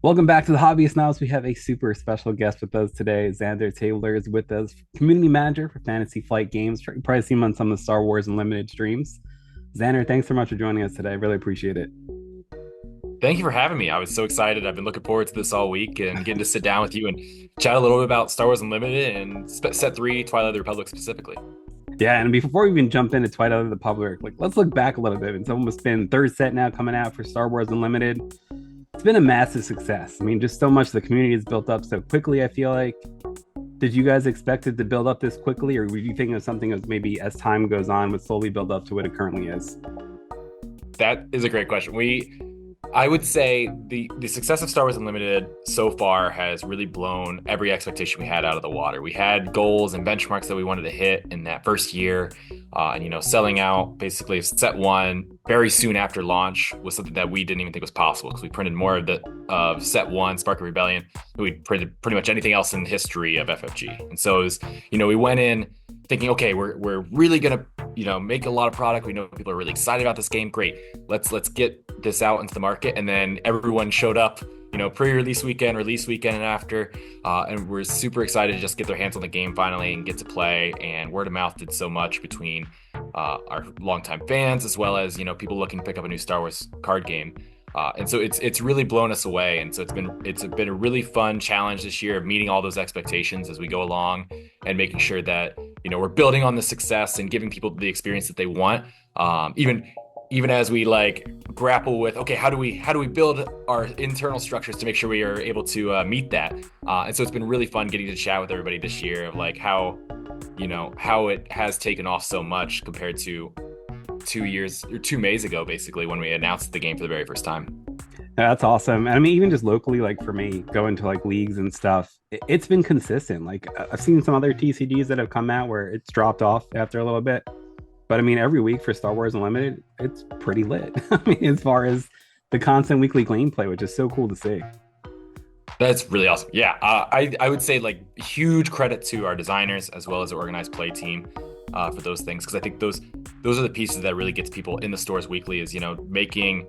Welcome back to the Hobbyist Nows. We have a super special guest with us today. Xander Tabler is with us, community manager for Fantasy Flight Games. You probably seen him on some of the Star Wars Unlimited streams. Xander, thanks so much for joining us today. I really appreciate it. Thank you for having me. I was so excited. I've been looking forward to this all week and getting to sit down with you and chat a little bit about Star Wars Unlimited and Set 3, Twilight of the Republic specifically. Yeah, and before we even jump into Twilight of the Republic, let's look back a little bit. It's almost been third set now coming out for Star Wars Unlimited. It's been a massive success. I mean, just so much the community has built up so quickly. I feel like. Did you guys expect it to build up this quickly, or were you thinking of something as maybe as time goes on would slowly build up to what it currently is? That is a great question. I would say the success of Star Wars Unlimited so far has really blown every expectation we had out of the water. We had goals and benchmarks that we wanted to hit in that first year, and selling out basically set one very soon after launch was something that we didn't even think was possible because we printed more of set one Spark of Rebellion than we printed pretty much anything else in the history of FFG. And so it was, we went in thinking, okay, we're really gonna make a lot of product. We know people are really excited about this game. Great, let's get this out into the market. And then everyone showed up, pre-release weekend, release weekend, and after, and we're super excited to just get their hands on the game finally and get to play. And word of mouth did so much between our longtime fans as well as people looking to pick up a new Star Wars card game. And so it's really blown us away. And so it's been a really fun challenge this year of meeting all those expectations as we go along and making sure that we're building on the success and giving people the experience that they want. Even as we grapple with, okay, how do we build our internal structures to make sure we are able to meet that. And so it's been really fun getting to chat with everybody this year of how it has taken off so much compared to 2 years or 2 Mays ago, basically, when we announced the game for the very first time. That's awesome. And I mean, even just locally, like for me, going to leagues and stuff, it's been consistent. Like I've seen some other TCGs that have come out where it's dropped off after a little bit. But I mean, every week for Star Wars Unlimited, it's pretty lit. I mean, as far as the constant weekly gameplay, which is so cool to see. That's really awesome. Yeah, I would say huge credit to our designers as well as the organized play team for those things, because I think those are the pieces that really gets people in the stores weekly, is making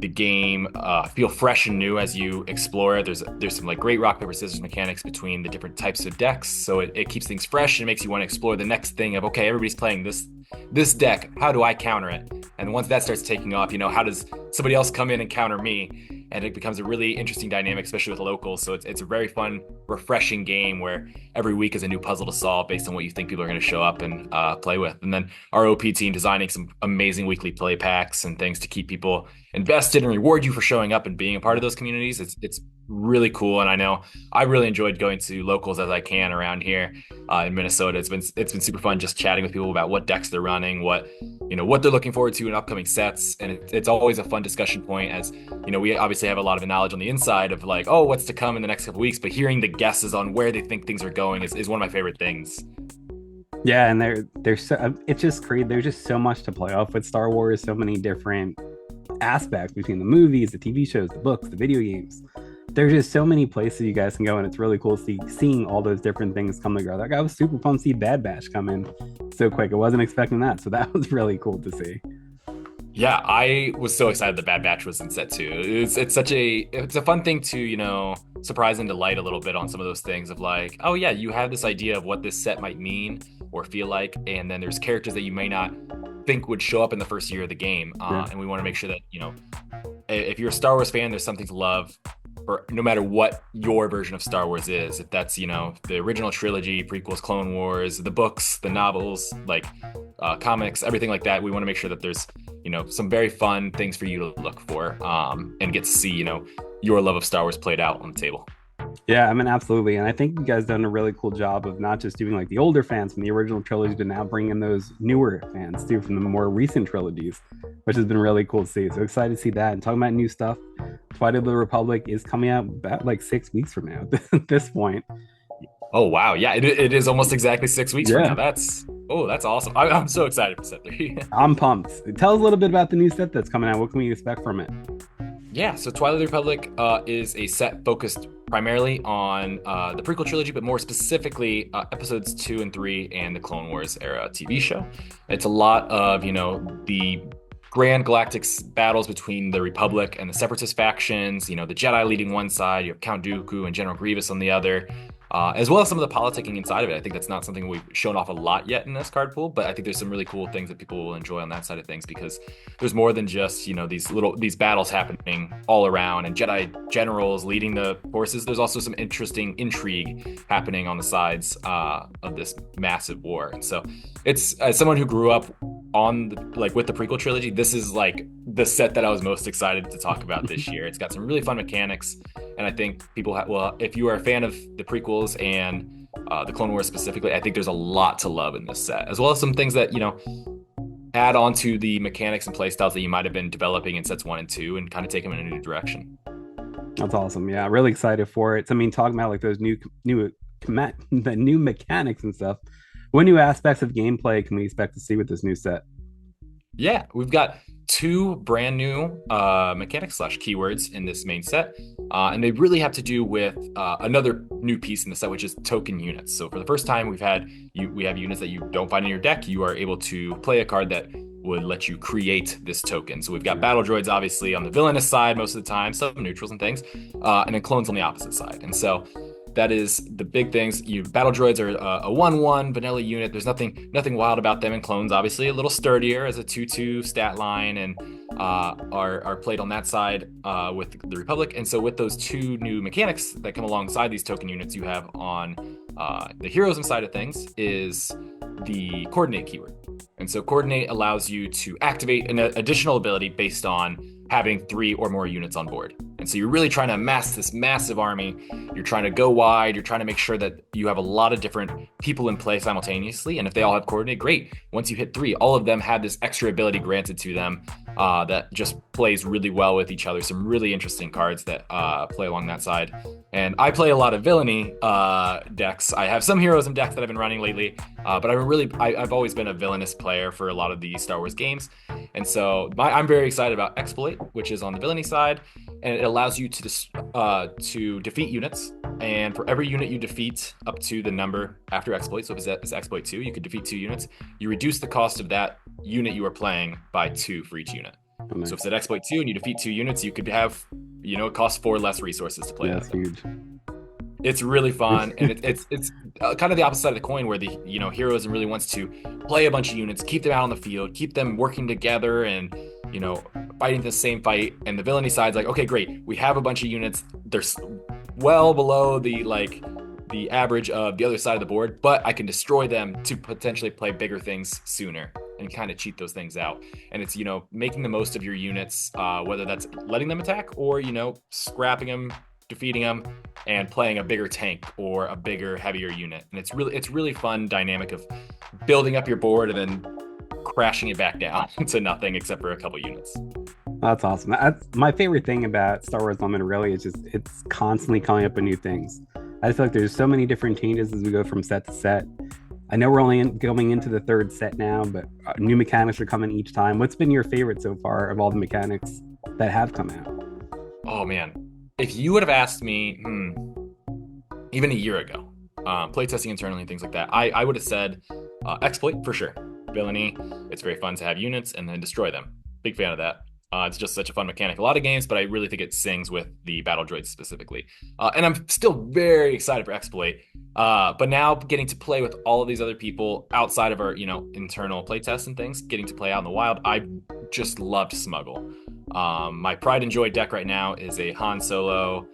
the game feel fresh and new as you explore it. There's some great rock paper scissors mechanics between the different types of decks, so it keeps things fresh and makes you want to explore the next thing of, okay, everybody's playing this deck, how do I counter it? And once that starts taking off, how does somebody else come in and counter me? And it becomes a really interesting dynamic, especially with locals. So it's a very fun, refreshing game where every week is a new puzzle to solve based on what you think people are going to show up and play with. And then our OP team designing some amazing weekly play packs and things to keep people invested and reward you for showing up and being a part of those communities. It's really cool. And I know I really enjoyed going to locals as I can around here in Minnesota. It's been super fun just chatting with people about what decks they're running, what they're looking forward to in upcoming sets. And it's always a fun discussion point, as we obviously have a lot of knowledge on the inside of oh, what's to come in the next couple weeks, but hearing the guesses on where they think things are going is one of my favorite things. Yeah, and they're so it's just great. There's just so much to play off with Star Wars, so many different aspects between the movies, the TV shows, the books, the video games. There's just so many places you guys can go, and it's really cool seeing all those different things come together. Like I was super pumped to see Bad Batch come in so quick. I wasn't expecting that, so that was really cool to see. Yeah, I was so excited that Bad Batch was in set two. It's a fun thing to, surprise and delight a little bit on some of those things of oh yeah, you have this idea of what this set might mean or feel like, and then there's characters that you may not think would show up in the first year of the game. Yeah. And we want to make sure that, if you're a Star Wars fan, there's something to love, or no matter what your version of Star Wars is. If that's, the original trilogy, prequels, Clone Wars, the books, the novels, comics, everything like that, we want to make sure that there's, some very fun things for you to look for, and get to see, your love of Star Wars played out on the table. Yeah, I mean, absolutely. And I think you guys done a really cool job of not just doing the older fans from the original trilogy, but now bringing in those newer fans too from the more recent trilogies, which has been really cool to see. So excited to see that. And talking about new stuff, Twilight of the Republic is coming out about 6 weeks from now at this point. Oh wow, yeah, it is almost exactly 6 weeks from now. Yeah, That's awesome. I'm so excited for set three. I'm pumped. Tell us a little bit about the new set that's coming out. What can we expect from it? Yeah, so Twilight of the Republic is a set focused primarily on the prequel trilogy, but more specifically episodes 2 and 3 and the Clone Wars era TV show. It's a lot of, the grand galactic battles between the Republic and the Separatist factions. You know, the Jedi leading one side, you have Count Dooku and General Grievous on the other, as well as some of the politicking inside of it. I think that's not something we've shown off a lot yet in this card pool, but I think there's some really cool things that people will enjoy on that side of things, because there's more than just, you know, these battles happening all around and Jedi generals leading the forces. There's also some interesting intrigue happening on the sides of this massive war. And so it's, as someone who grew up on with the prequel trilogy, this is like the set that I was most excited to talk about this year. It's got some really fun mechanics, and I think people well, if you are a fan of the prequels and the Clone Wars specifically, I think there's a lot to love in this set, as well as some things that, you know, add on to the mechanics and playstyles that you might have been developing in sets 1 and 2 and kind of take them in a new direction. That's awesome. Yeah, really excited for it. I mean, talking about like those the new mechanics and stuff. What new aspects of gameplay can we expect to see with this new set? Yeah, we've got 2 brand new mechanics / keywords in this main set, and they really have to do with another new piece in the set, which is token units. So for the first time, we have units that you don't find in your deck. You are able to play a card that would let you create this token. So we've got battle droids, obviously, on the villainous side most of the time, some neutrals and things, and then clones on the opposite side. And so that is the big things. Battle droids are a 1/1 vanilla unit. There's nothing wild about them. And clones, obviously, a little sturdier as a 2/2 stat line, and are played on that side with the Republic. And so with those 2 new mechanics that come alongside these token units, you have on the heroism side of things is the coordinate keyword. And so coordinate allows you to activate an additional ability based on having 3 or more units on board. And so you're really trying to amass this massive army. You're trying to go wide. You're trying to make sure that you have a lot of different people in play simultaneously. And if they all have coordinate, great. Once you hit 3, all of them have this extra ability granted to them that just plays really well with each other. Some really interesting cards that play along that side. And I play a lot of villainy decks. I have some heroism decks that I've been running lately, but I've always been a villainous player for a lot of the Star Wars games. And so I'm very excited about Exploit, which is on the villainy side, and it allows you to defeat units. And for every unit you defeat up to the number after Exploit, so if it's Exploit 2, you could defeat 2 units. You reduce the cost of that unit you are playing by 2 for each unit. Oh, nice. So if it's at Exploit 2 and you defeat 2 units, you could have, you know, it costs 4 less resources to play. Yeah, that's huge. It's really fun, and it's kind of the opposite side of the coin, where the, you know, heroism really wants to play a bunch of units, keep them out on the field, keep them working together, and, you know, fighting the same fight. And the villainy side's like, okay, great, we have a bunch of units, they're well below the average of the other side of the board, but I can destroy them to potentially play bigger things sooner and kind of cheat those things out. And it's, you know, making the most of your units, whether that's letting them attack or, you know, scrapping them, defeating them, and playing a bigger tank or a bigger, heavier unit. And it's really fun dynamic of building up your board and then crashing it back down to nothing except for a couple units. That's awesome. That's my favorite thing about Star Wars Unlimited. Really, is just it's constantly coming up with new things. I just feel like there's so many different changes as we go from set to set. I know we're only going into the 3rd set now, but new mechanics are coming each time. What's been your favorite so far of all the mechanics that have come out? Oh man, if you would have asked me even a year ago, playtesting internally and things like that, I would have said Exploit for sure. Villainy, it's very fun to have units and then destroy them. Big fan of that. It's just such a fun mechanic. A lot of games, but I really think it sings with the battle droids specifically. And I'm still very excited for Exploit. But now getting to play with all of these other people outside of our, you know, internal playtests and things, getting to play out in the wild, I just loved Smuggle. My pride and joy deck right now is a Han Solo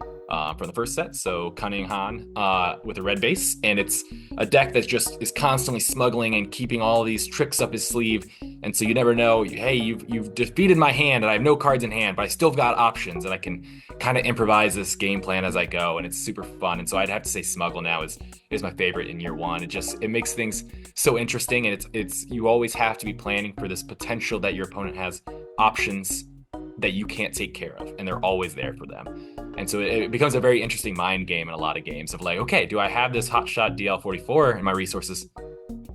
from the first set, so Cunning Han with a red base, and it's a deck that just is constantly smuggling and keeping all these tricks up his sleeve, and so you never know, hey, you've defeated my hand and I have no cards in hand, but I still got options and I can kind of improvise this game plan as I go, and it's super fun. And so I'd have to say Smuggle now is my favorite in year one. It makes things so interesting, and it's you always have to be planning for this potential that your opponent has options that you can't take care of, and they're always there for them. And so it becomes a very interesting mind game in a lot of games of like, okay, do I have this hotshot DL44 in my resources?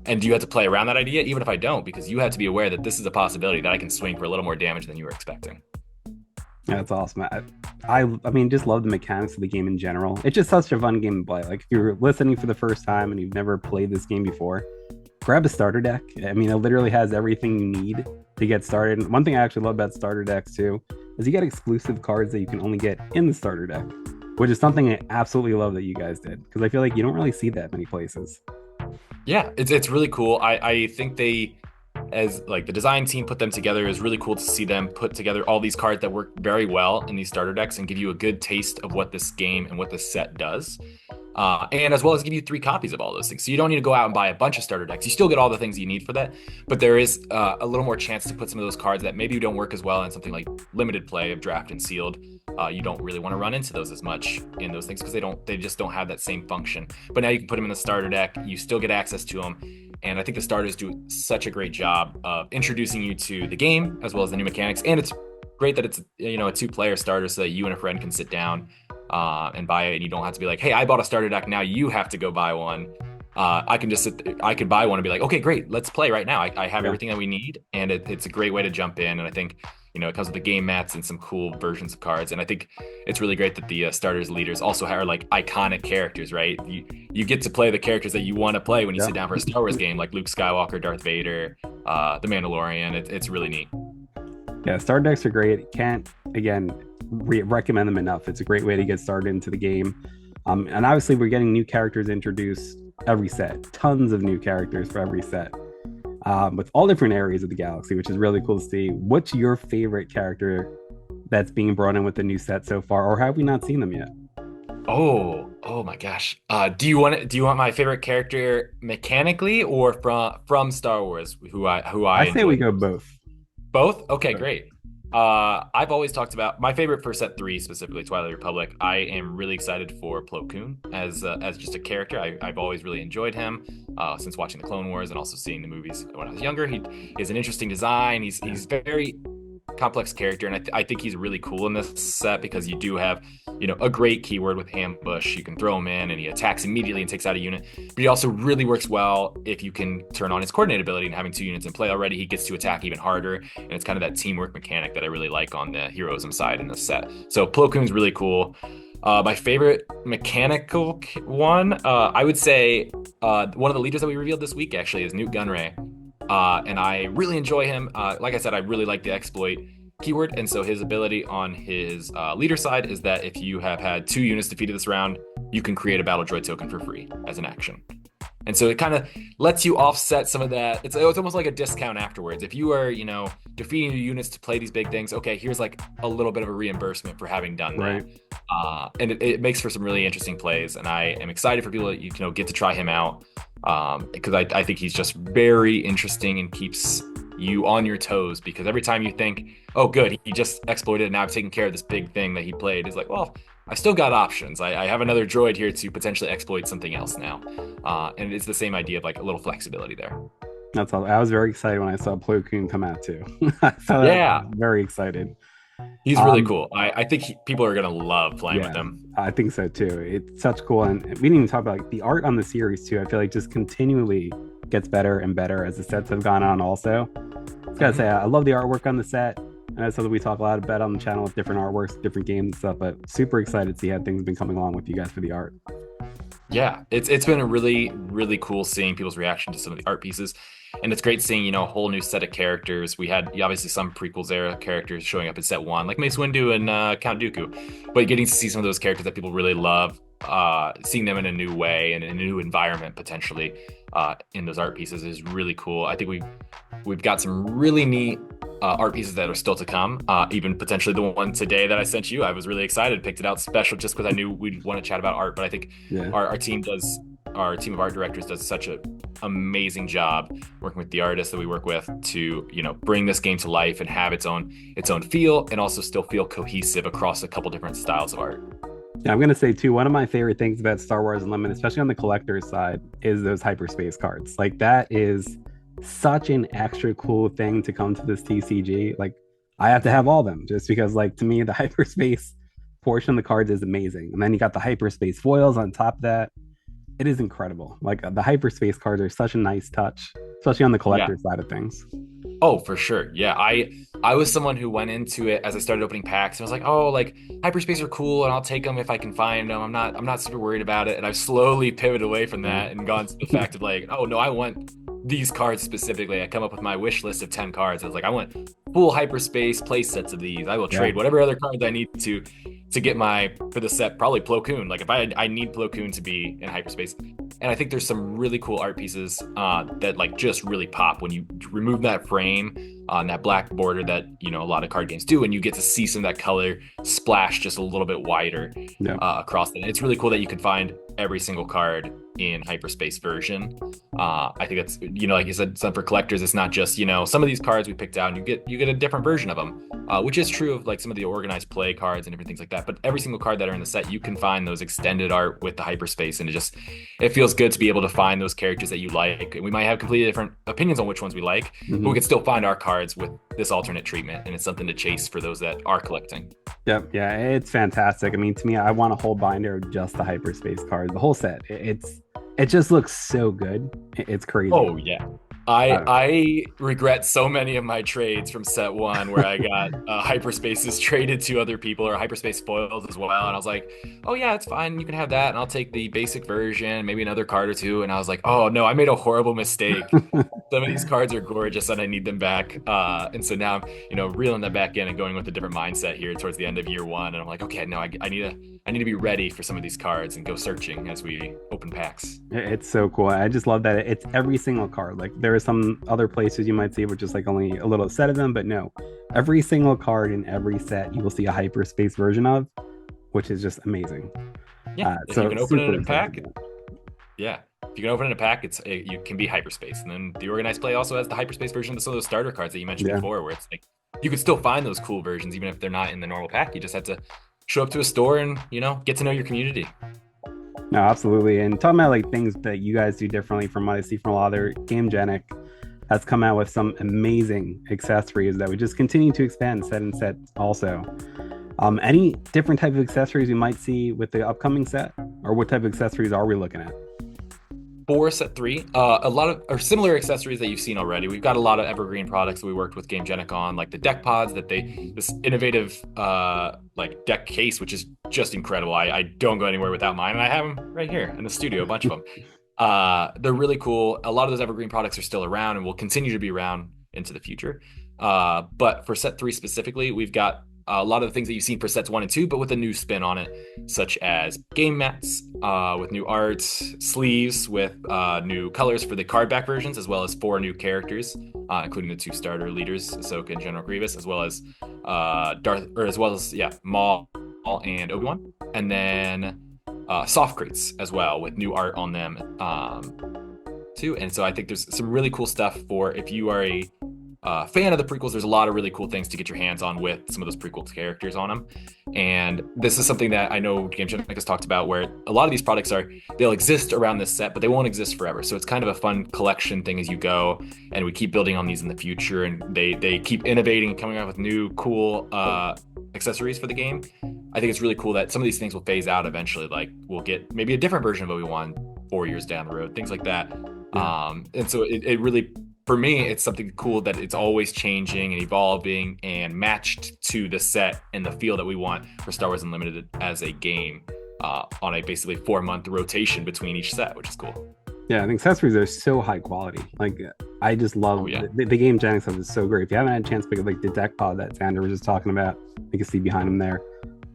And do you have to play around that idea, even if I don't, because you have to be aware that this is a possibility that I can swing for a little more damage than you were expecting. Yeah, that's awesome. I mean, just love the mechanics of the game in general. It's just such a fun game to play. Like if you're listening for the first time and you've never played this game before, grab a starter deck. I mean, it literally has everything you need to get started. One thing I actually love about starter decks too is you get exclusive cards that you can only get in the starter deck, which is something I absolutely love that you guys did because I feel like you don't really see that many places. Yeah, it's really cool. I think they, as like the design team put them together, is really cool to see them put together all these cards that work very well in these starter decks and give you a good taste of what this game and what this set does. And as well as give you 3 copies of all those things. So you don't need to go out and buy a bunch of starter decks. You still get all the things you need for that, but there is a little more chance to put some of those cards that maybe don't work as well in something like limited play of draft and sealed. You don't really want to run into those as much in those things because they just don't have that same function. But now you can put them in the starter deck. You still get access to them. And I think the starters do such a great job of introducing you to the game as well as the new mechanics. And it's great that it's, you know, a 2-player starter so that you and a friend can sit down and buy it, and you don't have to be like, hey, I bought a starter deck, now you have to go buy one. I can just I could buy one and be like, okay, great, let's play right now. I have everything that we need, and it's a great way to jump in. And I think, you know, it comes with the game mats and some cool versions of cards. And I think it's really great that the starters leaders also are like iconic characters, right? You get to play the characters that you want to play when you sit down for a Star Wars game, like Luke Skywalker, Darth Vader, the Mandalorian. It's really neat. Yeah, starter decks are great. Can't again recommend them enough. It's a great way to get started into the game. And obviously, we're getting new characters introduced every set. Tons of new characters for every set, with all different areas of the galaxy, which is really cool to see. What's your favorite character that's being brought in with the new set so far, or have we not seen them yet? Oh my gosh. Do you want my favorite character mechanically or from Star Wars who I I say we enjoyed go most? both. Both? Okay, great. I've always talked about my favorite for set 3, specifically Twilight Republic. I am really excited for Plo Koon as just a character. I've always really enjoyed him since watching the Clone Wars and also seeing the movies when I was younger. He is an interesting design. He's very complex character, and I think he's really cool in this set because you do have, you know, a great keyword with ambush. You can throw him in and he attacks immediately and takes out a unit, but he also really works well if you can turn on his coordinate ability. And having 2 units in play already, he gets to attack even harder, and it's kind of that teamwork mechanic that I really like on the heroism side in this set. So Plo Koon's really cool. My favorite mechanical one, I would say one of the leaders that we revealed this week actually is Newt Gunray. And I really enjoy him. Like I said, I really like the exploit keyword. And so his ability on his leader side is that if you have had 2 units defeated this round, you can create a battle droid token for free as an action. And so it kind of lets you offset some of that. It's almost like a discount afterwards. If you are, you know, defeating your units to play these big things, okay, here's like a little bit of a reimbursement for having done that. And it makes for some really interesting plays. And I am excited for people that, you know, get to try him out because I think he's just very interesting and keeps you on your toes, because every time you think, oh, good, he just exploited and now I've taken care of this big thing that he played, it's like, well, I still got options. I have another droid here to potentially exploit something else now. And it's the same idea of like a little flexibility there. That's all. I was very excited when I saw Plo Koon come out too. So Yeah, very excited. he's really cool. I think people are going to love playing with Yeah, him. I think so too. It's such cool, and we didn't even talk about like the art on the series too. I feel like just continually gets better and better as the sets have gone on. Also, I gotta say, I love the artwork on the set, and that's something we talk a lot about on the channel with different artworks, different games and stuff. But super excited to see how things have been coming along with you guys for the art. Yeah, it's been a really cool seeing people's reaction to some of the art pieces, and it's great seeing, you know, a whole new set of characters. We had obviously some prequels era characters showing up in set 1, like Mace Windu and Count Dooku, but getting to see some of those characters that people really love, seeing them in a new way and in a new environment potentially in those art pieces is really cool. I think we've got some really neat art pieces that are still to come. Even potentially the one today that I sent you. I was really excited, picked it out special just because I knew we'd want to chat about art. But I think our team of art directors does such an amazing job working with the artists that we work with to, you know, bring this game to life and have its own feel, and also still feel cohesive across a couple different styles of art. Yeah, I'm gonna say too, one of my favorite things about Star Wars Unlimited, especially on the collector's side, is those hyperspace cards. Like that is such an extra cool thing to come to this TCG. Like I have to have all of them just because, like, to me, the hyperspace portion of the cards is amazing. And then you got the hyperspace foils on top of that. It is incredible. Like the hyperspace cards are such a nice touch, especially on the collector side of things. Oh, for sure. Yeah, I was someone who went into it as I started opening packs and was like, oh, like hyperspace are cool and I'll take them if I can find them. I'm not super worried about it. And I've slowly pivoted away from that and gone to the fact of like, oh no, I want these cards specifically. I come up with my wish list of 10 cards. I was like, I want full hyperspace play sets of these. I will Yeah. trade whatever other cards I need to get my for the set, probably Plo Koon. Like if I need Plo Koon to be in hyperspace. And I think there's some really cool art pieces that like just really pop when you remove that frame on that black border that a lot of card games do, and you get to see some of that color splash just a little bit wider Yeah. across it. And it's really cool that you can find every single card in hyperspace version. I think that's like you said, some for collectors, it's not just some of these cards we picked out and you get a different version of them, which is true of like some of the organized play cards and different things like that. But every single card that are in the set, you can find those extended art with the hyperspace, and it feels good to be able to find those characters that you like. And we might have completely different opinions on which ones we like, but we can still find our cards with this alternate treatment, and it's something to chase for those that are collecting. Yep. Yeah, it's fantastic. I mean, to me, I want a whole binder of just the hyperspace cards, the whole set. It just looks so good. It's crazy. Oh yeah. I regret so many of my trades from set one where I got hyperspaces traded to other people, or hyperspace spoils as well. And I was like, oh yeah, it's fine. You can have that. And I'll take the basic version, maybe another card or two. And I was like, oh no, I made a horrible mistake. Some of these cards are gorgeous and I need them back. And so now I'm, reeling them back in and going with a different mindset here towards the end of year one. And I'm like, okay, no, I need to be ready for some of these cards and go searching as we open packs. It's so cool. I just love that it's every single card. Like there are some other places you might see which is like only a little set of them, but no, every single card in every set you will see a hyperspace version of, which is just amazing. Yeah, if you can open it in a pack. Yeah, if you can open it in a pack, you can be hyperspace. And then the organized play also has the hyperspace version of some of those starter cards that you mentioned before, where it's like you can still find those cool versions even if they're not in the normal pack. You just have to show up to a store and get to know your community. No, absolutely. And talking about like things that you guys do differently from what I see from a lot of other GameGenic has come out with some amazing accessories that we just continue to expand set and set also. Any different type of accessories we might see with the upcoming set, or what type of accessories are we looking at? For set 3, a lot of or similar accessories that you've seen already. We've got a lot of evergreen products that we worked with GameGenic on, like the deck pods this innovative like deck case, which is just incredible. I don't go anywhere without mine, and I have them right here in the studio, a bunch of them. They're really cool. A lot of those evergreen products are still around and will continue to be around into the future. But for set 3 specifically, we've got a lot of the things that you've seen for sets 1 and 2, but with a new spin on it, such as game mats with new art, sleeves with new colors for the card back versions, as well as 4 new characters, including the 2 starter leaders, Ahsoka and General Grievous, as well as Maul and Obi-Wan, and then soft crates as well with new art on them too. And so I think there's some really cool stuff for if you are a fan of the prequels. There's a lot of really cool things to get your hands on with some of those prequel characters on them. And this is something that I know GameGenic has talked about, where a lot of these products they'll exist around this set, but they won't exist forever. So it's kind of a fun collection thing as you go, and we keep building on these in the future, and they keep innovating and coming up with new cool accessories for the game. I think it's really cool that some of these things will phase out eventually. Like we'll get maybe a different version of Obi-Wan 4 years down the road, things like that. And so it really, for me, it's something cool that it's always changing and evolving and matched to the set and the feel that we want for Star Wars Unlimited as a game on a basically 4-month rotation between each set, which is cool. Yeah, and accessories are so high quality. Like I just love the GameGenic stuff is so great. If you haven't had a chance to pick up like the deck pod that Xander was just talking about, you can see behind him there.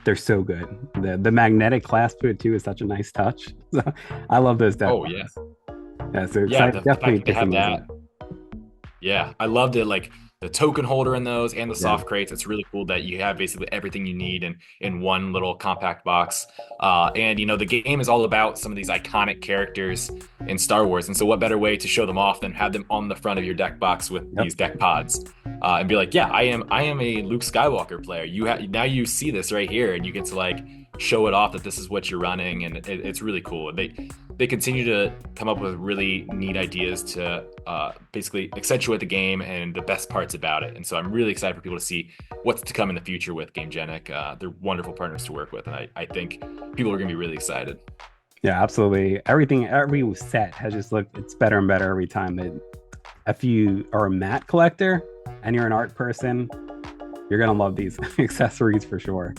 They're so good. The magnetic clasp to it too is such a nice touch. So I love those deck pods. Yeah, so definitely to have that. Yeah, I loved it. Like the token holder in those and the soft crates. It's really cool that you have basically everything you need in one little compact box. And the game is all about some of these iconic characters in Star Wars. And so what better way to show them off than have them on the front of your deck box with these deck pods and be like, yeah, I am a Luke Skywalker player. Now you see this right here, and you get to like show it off that this is what you're running, and it's really cool. They continue to come up with really neat ideas to basically accentuate the game and the best parts about it. And so I'm really excited for people to see what's to come in the future with GameGenic. They're wonderful partners to work with, and I think people are going to be really excited. Yeah, absolutely. Every set has just it's better and better every time. If you are a mat collector and you're an art person, you're going to love these accessories for sure.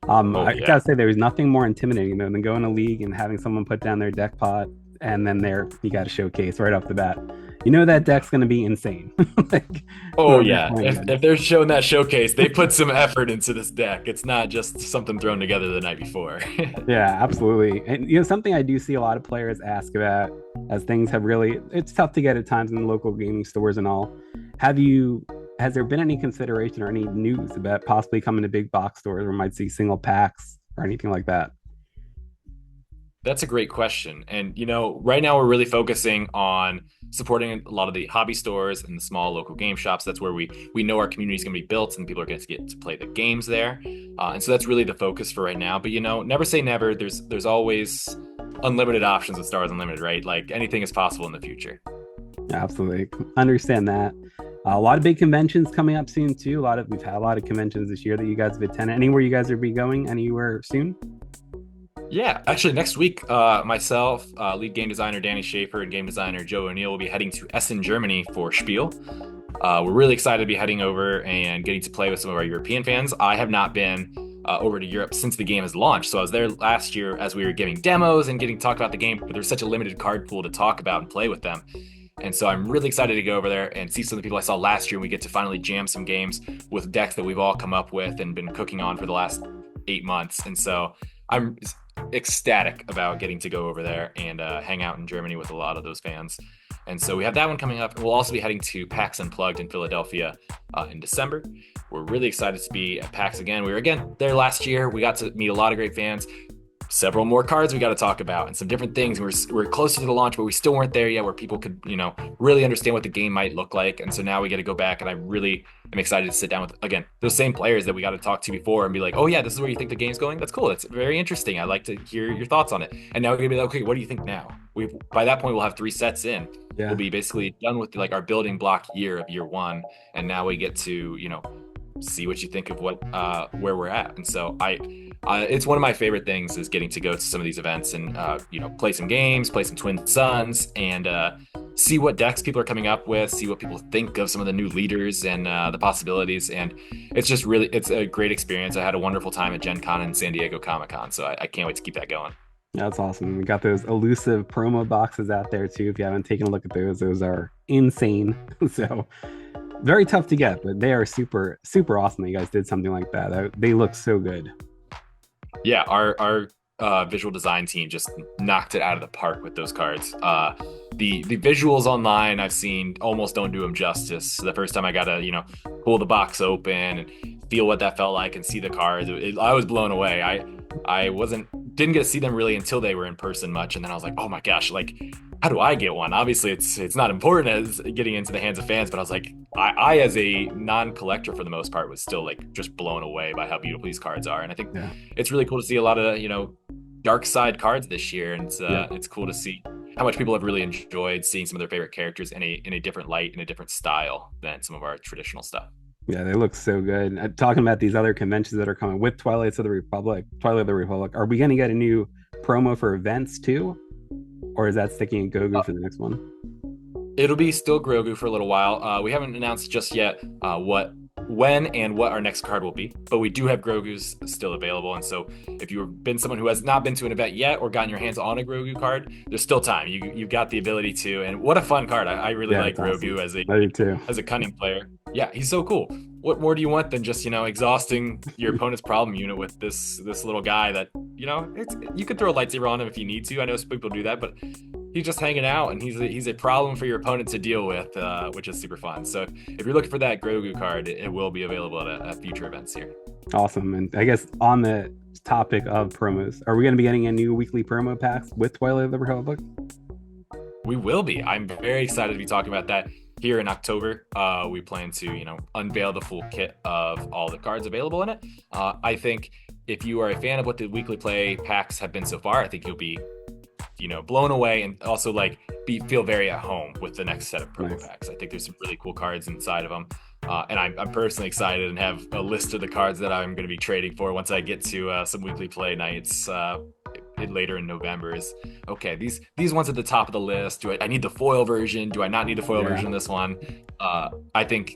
I gotta say, there was nothing more intimidating than going to League and having someone put down their deck pot, and then you got a showcase right off the bat. you know that deck's going to be insane. Like Oh whoever's yeah, playing if against. they're showing that showcase, they put some effort into this deck. It's not just something thrown together the night before. Yeah, absolutely. And something I do see a lot of players ask about as things have really it's tough to get at times in local gaming stores and all. Have you has there been any consideration or any news about possibly coming to big box stores where we might see single packs or anything like that? That's a great question. And, right now we're really focusing on supporting a lot of the hobby stores and the small local game shops. That's where we know our community is going to be built and people are going to get to play the games there. And so that's really the focus for right now. But, never say never. There's always unlimited options with Star Wars Unlimited, right? Like anything is possible in the future. Absolutely. Understand that. A lot of big conventions coming up soon too. We've had a lot of conventions this year that you guys have attended. Anywhere you guys will be going anywhere soon? Yeah, actually, next week, myself, lead game designer Danny Schaefer, and game designer Joe O'Neill will be heading to Essen, Germany for Spiel. We're really excited to be heading over and getting to play with some of our European fans. I have not been over to Europe since the game has launched. So I was there last year as we were giving demos and getting to talk about the game, but there's such a limited card pool to talk about and play with them. And so I'm really excited to go over there and see some of the people I saw last year. And we get to finally jam some games with decks that we've all come up with and been cooking on for the last 8 months. And so I'm ecstatic about getting to go over there and hang out in Germany with a lot of those fans. And so we have that one coming up. We'll also be heading to PAX Unplugged in Philadelphia in December. We're really excited to be at PAX again. We were again there last year. We got to meet a lot of great fans. Several more cards we got to talk about and some different things. We're closer to the launch, but we still weren't there yet where people could, really understand what the game might look like. And so now we get to go back, and I really am excited to sit down with, again, those same players that we got to talk to before and be like, oh yeah, this is where you think the game's going. That's cool. That's very interesting. I'd like to hear your thoughts on it. And now we're gonna be like, okay, what do you think now? By that point, we'll have 3 sets in. Yeah. We'll be basically done with like our building block year of year one. And now we get to, see what you think of where we're at. And so it's one of my favorite things is getting to go to some of these events and play some games, play some Twin Suns, and see what decks people are coming up with, see what people think of some of the new leaders and the possibilities. And it's a great experience. I had a wonderful time at Gen Con and San Diego Comic-Con, so I can't wait to keep that going. That's awesome. We got those elusive promo boxes out there too. If you haven't taken a look at those are insane. So very tough to get, but they are super, super awesome that you guys did something like that. They look so good. Yeah, our visual design team just knocked it out of the park with those cards. The visuals online I've seen almost don't do them justice. The first time I got to pull the box open and feel what that felt like and see the cards, I was blown away. I didn't get to see them really until they were in person much, and then I was like, oh my gosh, like how do I get one? Obviously, it's not important as getting into the hands of fans, but I was like, I as a non-collector for the most part was still like just blown away by how beautiful these cards are, and I think it's really cool to see a lot of dark side cards this year, and it's cool to see how much people have really enjoyed seeing some of their favorite characters in a different light, in a different style than some of our traditional stuff. Yeah, they look so good. Talking about these other conventions that are coming with Twilight of the Republic, are we going to get a new promo for events too? Or is that sticking in Gogu for the next one? It'll be still Grogu for a little while. We haven't announced just yet when and what our next card will be, but we do have Grogu's still available. And so if you've been someone who has not been to an event yet or gotten your hands on a Grogu card, there's still time. You've got the ability to, and what a fun card. I really like Grogu awesome. as a cunning player. Yeah, he's so cool. What more do you want than just, exhausting your opponent's problem unit with this little guy that, you could throw a lightsaber on him if you need to. I know some people do that, but he's just hanging out, and he's a problem for your opponent to deal with, which is super fun. So if you're looking for that Grogu card, it will be available at future events here. Awesome. And I guess on the topic of promos, are we going to be getting a new weekly promo packs with Twilight of the Republic? We will be. I'm very excited to be talking about that here in October. We plan to, unveil the full kit of all the cards available in it. I think if you are a fan of what the weekly play packs have been so far, I think you'll be blown away and also feel very at home with the next set of promo packs. I think there's some really cool cards inside of them. And I'm personally excited and have a list of the cards that I'm going to be trading for once I get to some weekly play nights later in November. Is okay, these ones at the top of the list. Do I need the foil version? Do I not need the foil version of this one? I think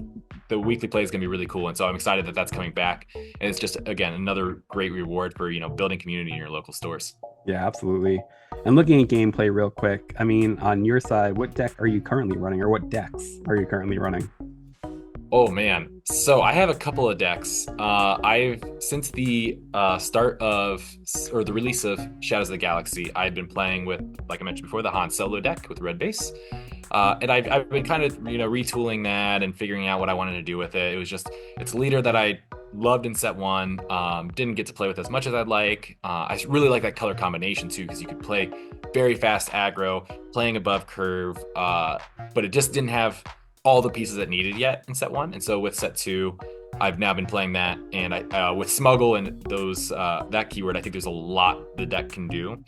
the weekly play is going to be really cool, and so I'm excited that that's coming back. And it's just, again, another great reward for building community in your local stores. Yeah, absolutely. And looking at gameplay real quick, I mean, on your side, what deck are you currently running, or what decks are you currently running? Oh man. So I have a couple of decks. I've since the start of or the release of Shadows of the Galaxy, I've been playing with, like I mentioned before, the Han Solo deck with red base. And I've been kind of retooling that and figuring out what I wanted to do with it. It was just it's a leader that I loved in set one. Didn't get to play with as much as I'd like. I really like that color combination too because you could play very fast aggro, playing above curve, but it just didn't have all the pieces it needed yet in set one. And so with set two, I've now been playing that, and I with smuggle and those that keyword, I think there's a lot the deck can do.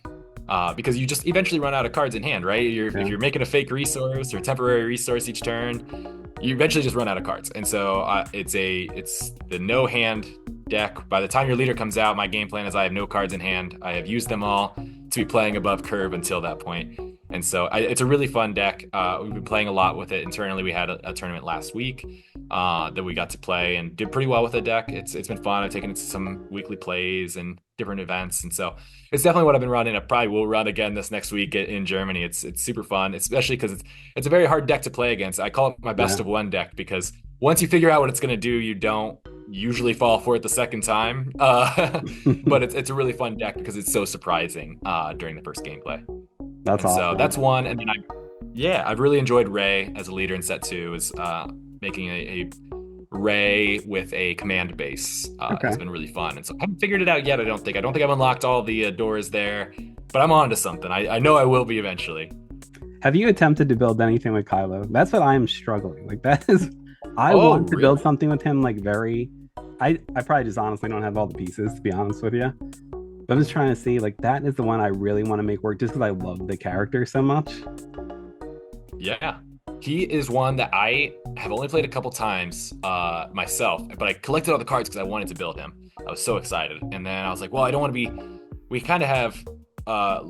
Because you just eventually run out of cards in hand, right? Yeah. If you're making a fake resource or temporary resource each turn, you eventually just run out of cards. And so it's the no hand deck. By the time your leader comes out, my game plan is I have no cards in hand. I have used them all to be playing above curve until that point. And so it's a really fun deck. We've been playing a lot with it internally. We had a tournament last week that we got to play and did pretty well with the deck. It's been fun. I've taken it to some weekly plays and different events, and so it's definitely what I've been running. I probably will run again this next week in Germany. It's super fun, especially because it's a very hard deck to play against. I call it my best Yeah. of one deck because once you figure out what it's going to do, you don't usually fall for it the second time. But it's a really fun deck because it's so surprising during the first gameplay. That's And so awesome. that's one. And then I've really enjoyed Ray as a leader in set two. Is making a Ray with a command base Okay. has been really fun. And so I haven't figured it out yet. I don't think I've unlocked all the doors there, but I'm on to something. I know I will be eventually. Have you attempted to build anything with Kylo? That's what I'm struggling. Like that is, I Oh, want to build really? something with him. Like very, I probably just honestly don't have all the pieces to be honest with you. But I'm just trying to see like that is the one I really want to make work just because I love the character so much. Yeah. He is one that I have only played a couple times myself, but I collected all the cards because I wanted to build him. I was so excited. And then I was like, well, I don't want to be. We kind of have a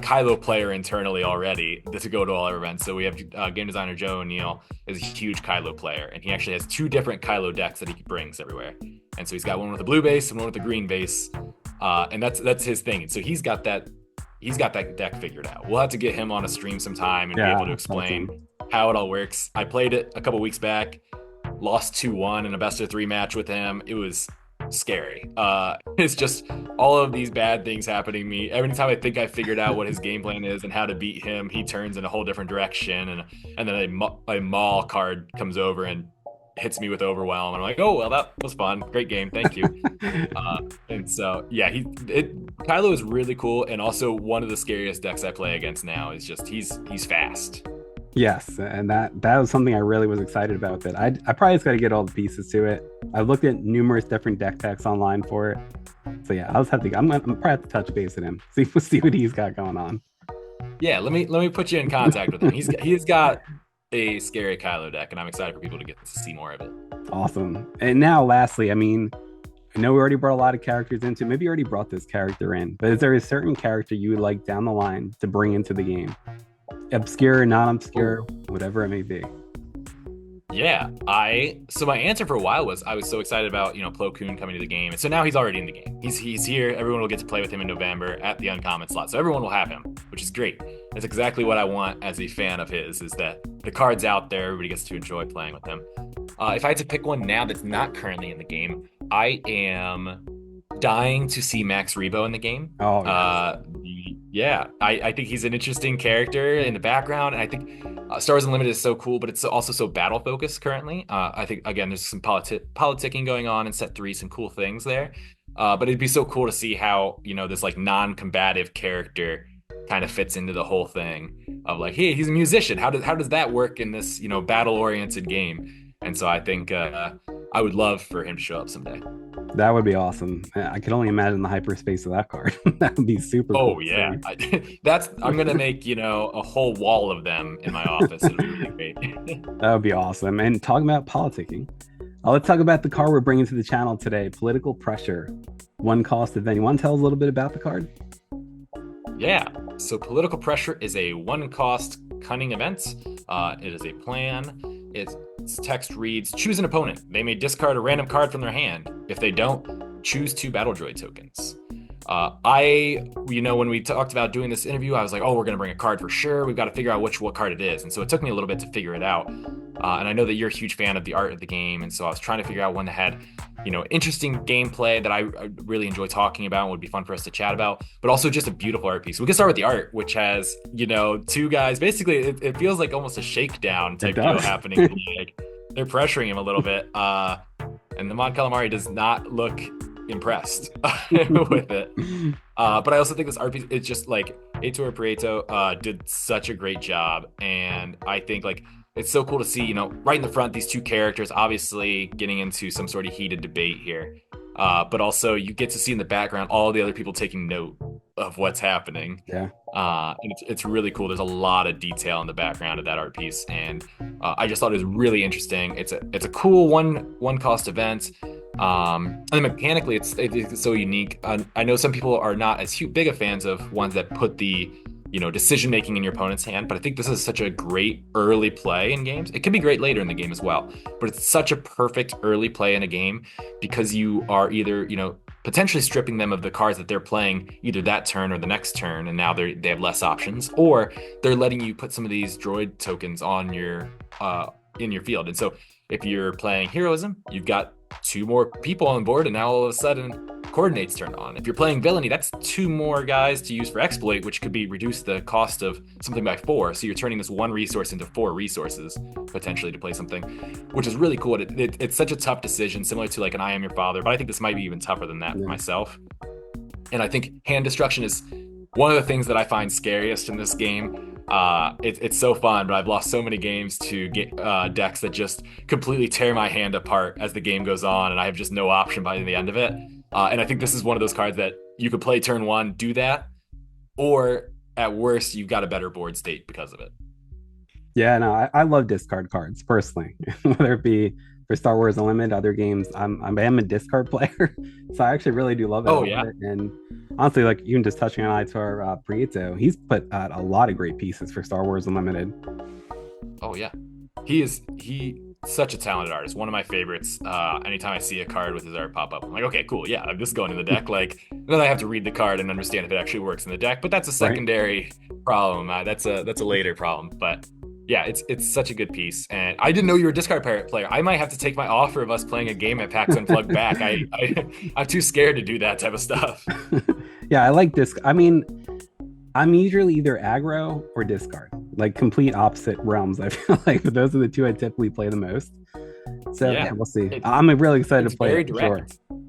Kylo player internally already to go to all our events. So we have game designer Joe O'Neill is a huge Kylo player, and he actually has two different Kylo decks that he brings everywhere. And so he's got one with a blue base and one with a green base, and that's his thing. And so he's got that deck figured out. We'll have to get him on a stream sometime and be able to Yeah, explain awesome. how it all works. I played it a couple weeks back, lost 2-1 in a best of three match with him. It was scary. It's just all of these bad things happening to me. Every time I think I figured out what his game plan is and how to beat him, he turns in a whole different direction, and then a Maul card comes over and hits me with overwhelm. And I'm like, oh well, that was fun, great game, thank you. And so yeah, Kylo is really cool, and also one of the scariest decks I play against now is just he's fast. Yes, and that was something I really was excited about. That I probably just got to get all the pieces to it. I've looked at numerous different deck packs online for it. So yeah, I'll just have to. I'm probably have to touch base with him. See what he's got going on. Yeah, let me put you in contact with him. He's got a scary Kylo deck, and I'm excited for people to get to see more of it. Awesome. And now, lastly, I mean, I know we already brought a lot of characters into. Maybe you already brought this character in, but is there a certain character you would like down the line to bring into the game? Obscure, not obscure, Oh, whatever it may be. yeah, so my answer for a while was I was so excited about Plo Koon coming to the game, and so now he's already in the game. He's here. Everyone will get to play with him in November at the uncommon slot, so everyone will have him, which is great. That's exactly what I want as a fan of his. Is that the card's out there, everybody gets to enjoy playing with him. If I had to pick one now that's not currently in the game, I am dying to see Max Rebo in the game. Oh yes. Yeah, I think he's an interesting character in the background, and I think Star Wars Unlimited is so cool, but it's also so battle focused currently. I think again, there's some politicking going on in set three, some cool things there. But it'd be so cool to see how this like non-combative character kind of fits into the whole thing of like, hey, he's a musician. How does that work in this battle oriented game? And so I think I would love for him to show up someday. That would be awesome. I could only imagine the hyperspace of that card. That would be super cool Oh to yeah, see. I'm gonna make a whole wall of them in my office. It'll be really great. That would be awesome. And talking about politicking, let's talk about the card we're bringing to the channel today. Political pressure, one cost event. You want to tell us a little bit about the card? Yeah. So political pressure is a one-cost cunning event. It is a plan. Its text reads: choose an opponent. They may discard a random card from their hand. If they don't, choose two battle droid tokens. When we talked about doing this interview, I was like, oh, we're going to bring a card for sure. We've got to figure out what card it is. And so it took me a little bit to figure it out. And I know that you're a huge fan of the art of the game. And so I was trying to figure out one that had, interesting gameplay that I really enjoy talking about and would be fun for us to chat about, but also just a beautiful art piece. We can start with the art, which has, two guys. Basically, it feels like almost a shakedown It type deal does. happening. Like they're pressuring him a little bit. And the Mon Calamari does not look impressed with it. But I also think this art piece, it's just like Ettore Prieto did such a great job. And I think like it's so cool to see, right in the front, these two characters obviously getting into some sort of heated debate here. But also you get to see in the background all the other people taking note of what's happening. Yeah. And it's really cool. There's a lot of detail in the background of that art piece, and I just thought it was really interesting. It's a cool one cost event. And then mechanically, it's so unique. I know some people are not as big of fans of ones that put the decision making in your opponent's hand, but I think this is such a great early play in games. It can be great later in the game as well, but it's such a perfect early play in a game because you are either potentially stripping them of the cards that they're playing either that turn or the next turn, and now they have less options, or they're letting you put some of these droid tokens on your in your field. And so if you're playing heroism, you've got two more people on board, and now all of a sudden coordinates turn on. If you're playing villainy, that's two more guys to use for exploit, which could be reduce the cost of something by 4. So you're turning this one resource into 4 resources potentially to play something, which is really cool. It's such a tough decision, similar to like an I Am Your Father, but I think this might be even tougher than that for myself. And I think hand destruction is one of the things that I find scariest in this game. It's so fun, but I've lost so many games to get decks that just completely tear my hand apart as the game goes on, and I have just no option by the end of it. And I think this is one of those cards that you could play turn 1, do that, or at worst, you've got a better board state because of it. Yeah, no, I love discard cards personally, whether it be for Star Wars Unlimited, other games. I am a discard player, so I actually really do love it. Oh, yeah. And honestly, like even just touching on Aitor Prieto, he's put out a lot of great pieces for Star Wars Unlimited. Oh, yeah. He such a talented artist. One of my favorites. Anytime I see a card with his art pop up, I'm like, okay, cool. Yeah, this is going in the deck. Like, then I have to read the card and understand if it actually works in the deck. But that's a secondary problem. That's a later problem. But yeah, it's such a good piece. And I didn't know you were a discard player. I might have to take my offer of us playing a game at PAX Unplugged back. I'm too scared to do that type of stuff. Yeah, I like this. I mean, I'm usually either aggro or discard, like complete opposite realms. I feel like, but those are the two I typically play the most. So yeah, we'll see. I'm really excited to play very it. Direct. Sure.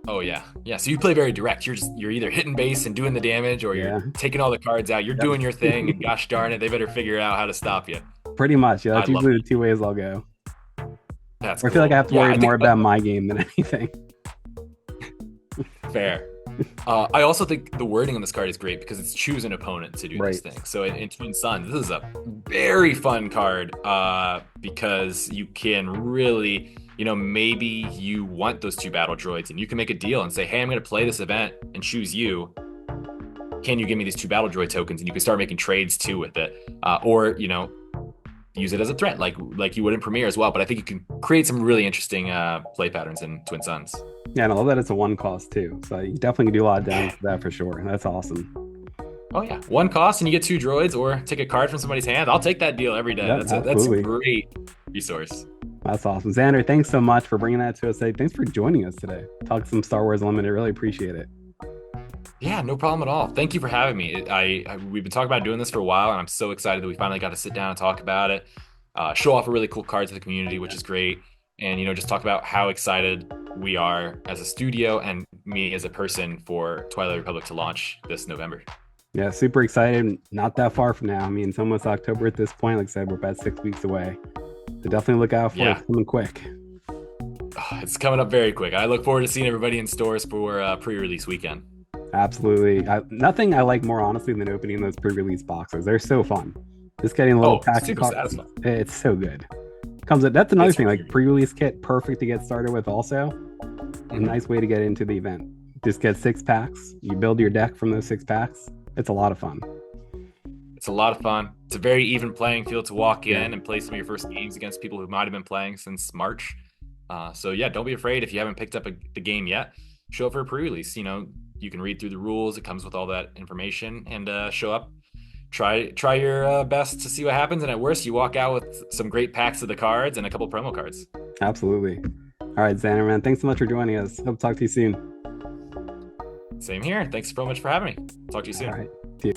Oh yeah. So you play very direct. You're either hitting base and doing the damage, or you're taking all the cards out. You're doing your thing, and gosh darn it, they better figure out how to stop you. Pretty much. Yeah, that's usually the two ways I'll go. That's I feel like I have to worry more about my game than anything. Fair. I also think the wording on this card is great because it's choose an opponent to do this thing. So in Twin Suns, this is a very fun card because you can really, maybe you want those 2 battle droids, and you can make a deal and say, hey, I'm going to play this event and choose you. Can you give me these 2 battle droid tokens? And you can start making trades too with it, or use it as a threat, like you would in Premiere as well. But I think you can create some really interesting play patterns in Twin Suns. Yeah, and I love that it's a 1 cost too. So you definitely can do a lot of damage with that for sure. That's awesome. Oh yeah, 1 cost and you get 2 droids, or take a card from somebody's hand. I'll take that deal every day. Yep, that's a great resource. That's awesome. Xander, thanks so much for bringing that to us today. Thanks for joining us today. Talk some Star Wars Unlimited. Really appreciate it. Yeah, no problem at all. Thank you for having me. We've been talking about doing this for a while, and I'm so excited that we finally got to sit down and talk about it. Show off a really cool card to the community, which is great. And, just talk about how excited we are as a studio and me as a person for Twilight Republic to launch this November. Yeah, super excited. Not that far from now. I mean, it's almost October at this point. Like I said, we're about 6 weeks away. So definitely look out for it. It's coming quick. It's coming up very quick. I look forward to seeing everybody in stores for pre-release weekend. Absolutely. Nothing I like more, honestly, than opening those pre-release boxes. They're so fun. Just getting a little pack of cards. It's so good. That's another thing, like pre-release kit, perfect to get started with also. A nice way to get into the event. Just get 6 packs. You build your deck from those 6 packs. It's a lot of fun. It's a lot of fun. It's a very even playing field to walk in and play some of your first games against people who might have been playing since March. So yeah, don't be afraid if you haven't picked up the game yet. Show up for a pre-release. You can read through the rules. It comes with all that information, and show up. Try your best to see what happens, and at worst, you walk out with some great packs of the cards and a couple promo cards. Absolutely. All right, Xander, man. Thanks so much for joining us. Hope to talk to you soon. Same here. Thanks so much for having me. Talk to you soon. All right. See you.